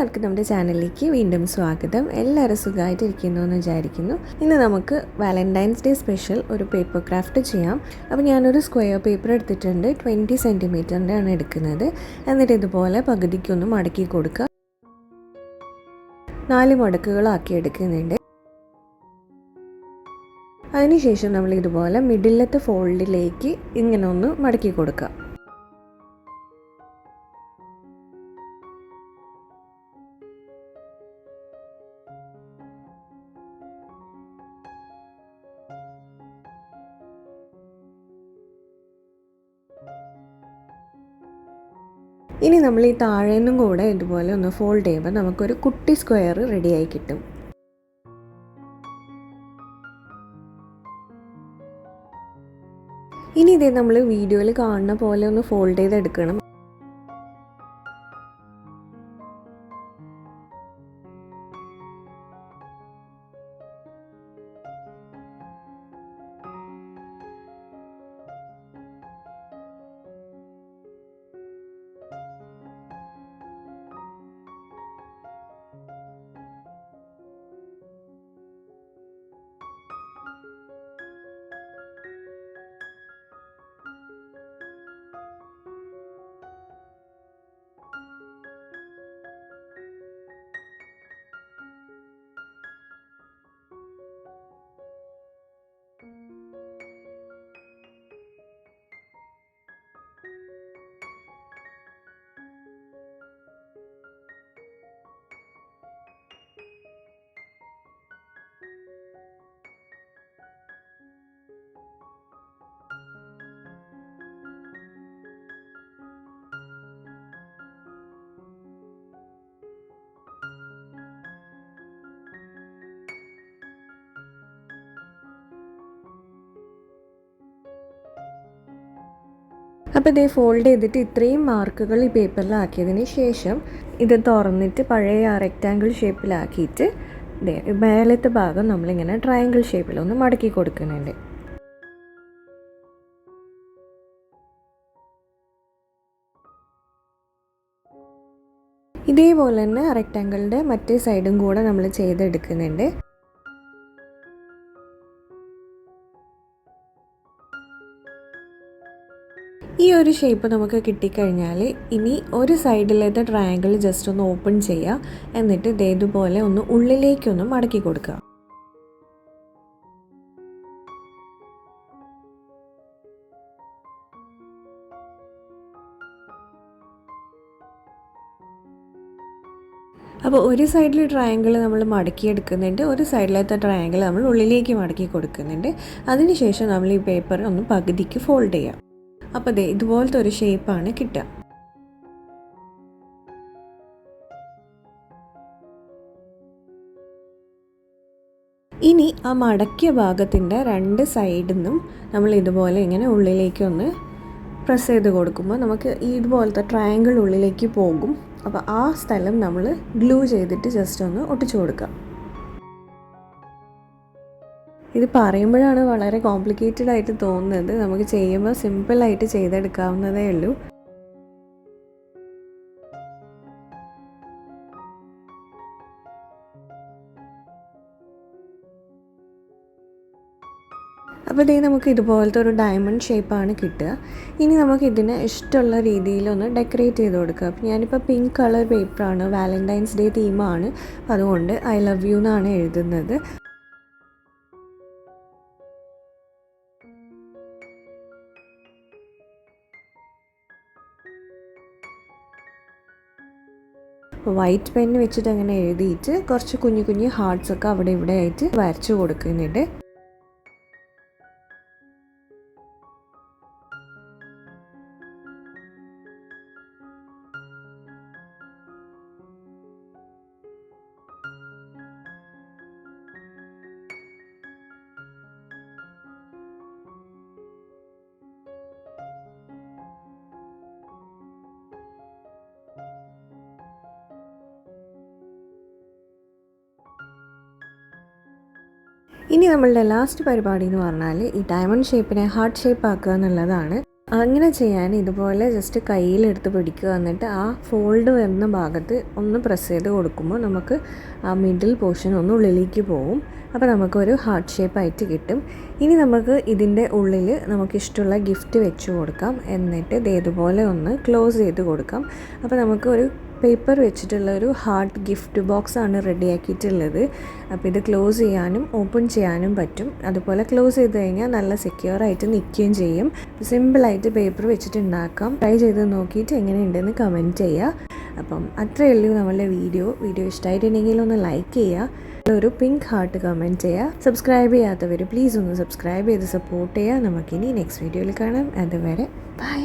എല്ലാവർക്കും നമ്മുടെ ചാനലിലേക്ക് വീണ്ടും സ്വാഗതം. എല്ലാവരും സുഖമായിട്ടിരിക്കുന്നു എന്ന് വിചാരിക്കുന്നു. ഇന്ന് നമുക്ക് വാലന്റൈൻസ് ഡേ സ്പെഷ്യൽ ഒരു പേപ്പർ ക്രാഫ്റ്റ് ചെയ്യാം. അപ്പോൾ ഞാനൊരു സ്ക്വയർ പേപ്പർ എടുത്തിട്ടുണ്ട്. 20 സെൻറ്റിമീറ്ററിൻ്റെ ആണ് എടുക്കുന്നത്. എന്നിട്ട് ഇതുപോലെ പകുതിക്കൊന്ന് മടക്കി കൊടുക്കുക. 4 മടക്കുകളാക്കി എടുക്കുന്നുണ്ട്. അതിനുശേഷം നമ്മൾ ഇതുപോലെ മിഡിലത്തെ ഫോൾഡിലേക്ക് ഇങ്ങനെ ഒന്ന് മടക്കി കൊടുക്കുക. ഇനി നമ്മൾ ഈ താഴേന്നും കൂടെ ഇതുപോലെ ഒന്ന് ഫോൾഡ് ചെയ്യുമ്പോൾ നമുക്കൊരു കുട്ടി സ്ക്വയർ റെഡിയായി കിട്ടും. ഇനി ഇതേ നമ്മൾ വീഡിയോയിൽ കാണുന്ന പോലെ ഒന്ന് ഫോൾഡ് ചെയ്തെടുക്കണം. അപ്പോൾ ഇതേ ഫോൾഡ് ചെയ്തിട്ട് ഇത്രയും മാർക്കുകൾ ഈ പേപ്പറിലാക്കിയതിന് ശേഷം ഇത് തുറന്നിട്ട് പഴയ റെക്റ്റാങ്കിൾ ഷേപ്പിലാക്കിയിട്ട് ഇതേ മേലത്തെ ഭാഗം നമ്മളിങ്ങനെ ട്രയാങ്കിൾ ഷേപ്പിലൊന്ന് മടക്കി കൊടുക്കുന്നുണ്ട്. ഇതേപോലെ തന്നെ റെക്റ്റാങ്കിളിൻ്റെ മറ്റേ സൈഡും കൂടെ നമ്മൾ ചെയ്തെടുക്കുന്നുണ്ട്. ഈ ഒരു ഷേപ്പ് നമുക്ക് കിട്ടിക്കഴിഞ്ഞാൽ ഇനി ഒരു സൈഡിലത്തെ ട്രയാങ്കിൾ ജസ്റ്റ് ഒന്ന് ഓപ്പൺ ചെയ്യുക. എന്നിട്ട് ഇതേതുപോലെ ഒന്ന് ഉള്ളിലേക്കൊന്ന് മടക്കി കൊടുക്കുക. അപ്പോൾ ഒരു സൈഡിൽ ട്രയാങ്കിൾ നമ്മൾ മടക്കിയെടുക്കുന്നുണ്ട്, ഒരു സൈഡിലത്തെ ട്രയാങ്കിൾ നമ്മൾ ഉള്ളിലേക്ക് മടക്കി കൊടുക്കുന്നുണ്ട്. അതിനുശേഷം നമ്മൾ ഈ പേപ്പർ ഒന്ന് പകുതിക്ക് ഫോൾഡ് ചെയ്യാം. അപ്പോൾ ദേ ഇതുപോലത്തെ ഒരു ഷേപ്പാണ് കിട്ടുക. ഇനി ആ മടക്കിയ ഭാഗത്തിൻ്റെ 2 സൈഡിൽ നിന്നും നമ്മൾ ഇതുപോലെ ഇങ്ങനെ ഉള്ളിലേക്കൊന്ന് പ്രസ് ചെയ്ത് കൊടുക്കുമ്പോൾ നമുക്ക് ഇതുപോലത്തെ ട്രയാങ്കിൾ ഉള്ളിലേക്ക് പോകും. അപ്പോൾ ആ സ്ഥലം നമ്മൾ ഗ്ലൂ ചെയ്തിട്ട് ജസ്റ്റ് ഒന്ന് ഒട്ടിച്ചു കൊടുക്കുക. ഇത് പറയുമ്പോഴാണ് വളരെ കോംപ്ലിക്കേറ്റഡ് ആയിട്ട് തോന്നുന്നത്. നമുക്ക് ചെയ്യുമ്പോൾ സിമ്പിളായിട്ട് ചെയ്തെടുക്കാവുന്നതേ ഉള്ളൂ. അപ്പോൾ ഇതേ നമുക്ക് ഇതുപോലത്തെ ഒരു ഡയമണ്ട് ഷേപ്പാണ് കിട്ടുക. ഇനി നമുക്ക് ഇതിനെ ഇഷ്ടമുള്ള രീതിയിലൊന്ന് ഡെക്കറേറ്റ് ചെയ്ത് കൊടുക്കുക. അപ്പോൾ ഞാനിപ്പോൾ പിങ്ക് കളർ പേപ്പറാണ്, വാലന്റൈൻസ് ഡേ തീമാണ്, അതുകൊണ്ട് ഐ ലവ് യു എന്നാണ് എഴുതുന്നത്. വൈറ്റ് പെൻ വെച്ചിട്ട് അങ്ങനെ എഴുതിയിട്ട് കുറച്ച് കുഞ്ഞു കുഞ്ഞു ഹാർട്ട്സൊക്കെ അവിടെ ഇവിടെ ആയിട്ട് വരച്ചു കൊടുക്കുന്നുണ്ട്. ഇനി നമ്മളുടെ ലാസ്റ്റ് പരിപാടി എന്ന് പറഞ്ഞാൽ ഈ ഡയമണ്ട് ഷേപ്പിനെ ഹാർട്ട് ഷേപ്പ് ആക്കുക എന്നുള്ളതാണ്. അങ്ങനെ ചെയ്യാൻ ഇതുപോലെ ജസ്റ്റ് കയ്യിലെടുത്ത് പിടിക്കുക, എന്നിട്ട് ആ ഫോൾഡ് വരുന്ന ഭാഗത്ത് ഒന്ന് പ്രസ് ചെയ്ത് കൊടുക്കുമ്പോൾ നമുക്ക് ആ മിഡിൽ പോർഷൻ ഒന്ന് ഉള്ളിലേക്ക് പോകും. അപ്പോൾ നമുക്കൊരു ഹാർട്ട് ഷേപ്പായിട്ട് കിട്ടും. ഇനി നമുക്ക് ഇതിൻ്റെ ഉള്ളിൽ നമുക്കിഷ്ടമുള്ള ഗിഫ്റ്റ് വെച്ച് കൊടുക്കാം. എന്നിട്ട് ഇതേതുപോലെ ഒന്ന് ക്ലോസ് ചെയ്ത് കൊടുക്കാം. അപ്പോൾ നമുക്കൊരു പേപ്പർ വെച്ചിട്ടുള്ള ഒരു ഹാർട്ട് ഗിഫ്റ്റ് ബോക്സാണ് റെഡിയാക്കിയിട്ടുള്ളത്. അപ്പോൾ ഇത് ക്ലോസ് ചെയ്യാനും ഓപ്പൺ ചെയ്യാനും പറ്റും. അതുപോലെ ക്ലോസ് ചെയ്ത് കഴിഞ്ഞാൽ നല്ല സെക്യൂറായിട്ട് നിൽക്കുകയും ചെയ്യും. സിമ്പിളായിട്ട് പേപ്പർ വെച്ചിട്ട് ഉണ്ടാക്കാം. ട്രൈ ചെയ്ത് നോക്കിയിട്ട് എങ്ങനെയുണ്ടെന്ന് കമൻറ്റ് ചെയ്യുക. അപ്പം അത്രയേ ഉള്ളൂ നമ്മളുടെ വീഡിയോ ഇഷ്ടമായിട്ടുണ്ടെങ്കിൽ ഒന്ന് ലൈക്ക് ചെയ്യുക, ഒരു പിങ്ക് ഹാർട്ട് കമൻറ്റ് ചെയ്യുക. സബ്സ്ക്രൈബ് ചെയ്യാത്തവർ പ്ലീസ് ഒന്ന് സബ്സ്ക്രൈബ് ചെയ്ത് സപ്പോർട്ട് ചെയ്യുക. നമുക്കിനി നെക്സ്റ്റ് വീഡിയോയിൽ കാണാം. അതുവരെ ബൈ.